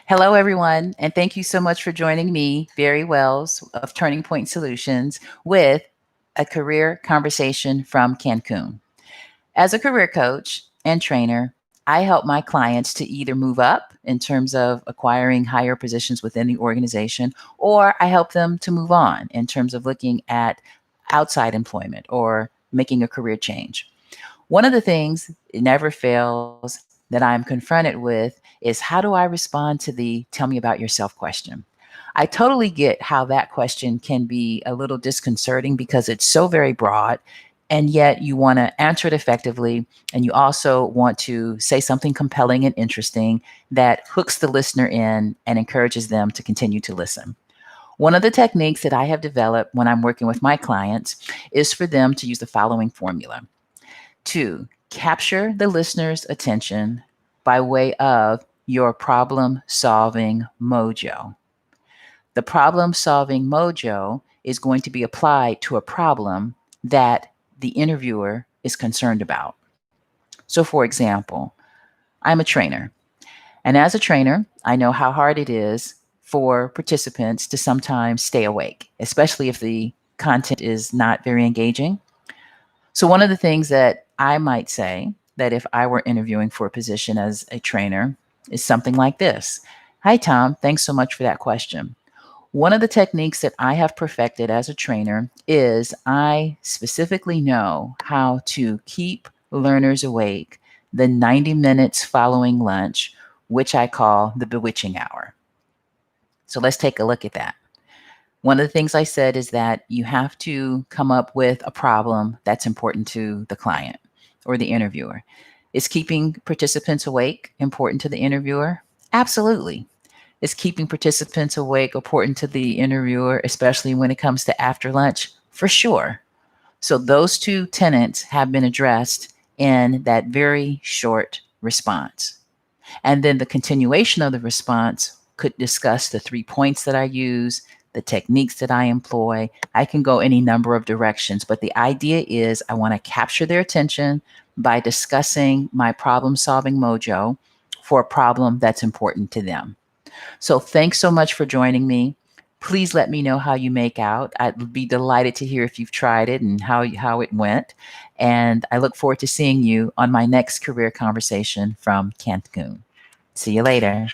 Hello, everyone, and thank you so much for joining me, Barry Wells of Turning Point Solutions, with a career conversation from Cancun. As a career coach and trainer, I help my clients to either move up in terms of acquiring higher positions within the organization, or I help them to move on in terms of looking at outside employment or making a career change. One of the things, it never fails, that I'm confronted with is how do I respond to the tell me about yourself question? I totally get how that question can be a little disconcerting because it's so very broad, and yet you want to answer it effectively. And you also want to say something compelling and interesting that hooks the listener in and encourages them to continue to listen. One of the techniques that I have developed when I'm working with my clients is for them to use the following formula: two, capture the listener's attention by way of your problem solving mojo. The problem solving mojo is going to be applied to a problem that the interviewer is concerned about. So, for example, I'm a trainer. And as a trainer, I know how hard it is for participants to sometimes stay awake, especially if the content is not very engaging. So, one of the things that I might say that if I were interviewing for a position as a trainer is something like this: Hi, Tom. Thanks so much for that question. One of the techniques that I have perfected as a trainer is I specifically know how to keep learners awake the 90 minutes following lunch, which I call the bewitching hour. So, let's take a look at that. One of the things I said is that you have to come up with a problem that's important to the client or the interviewer. Is keeping participants awake important to the interviewer? Absolutely. Is keeping participants awake important to the interviewer, especially when it comes to after lunch? For sure. So those two tenets have been addressed in that very short response. And then the continuation of the response could discuss the 3 points that I use, the techniques that I employ. I can go any number of directions, but the idea is I want to capture their attention by discussing my problem solving mojo for a problem that's important to them. So thanks so much for joining me. Please let me know how you make out. I'd be delighted to hear if you've tried it and how it went. And I look forward to seeing you on my next career conversation from Cancun. See you later.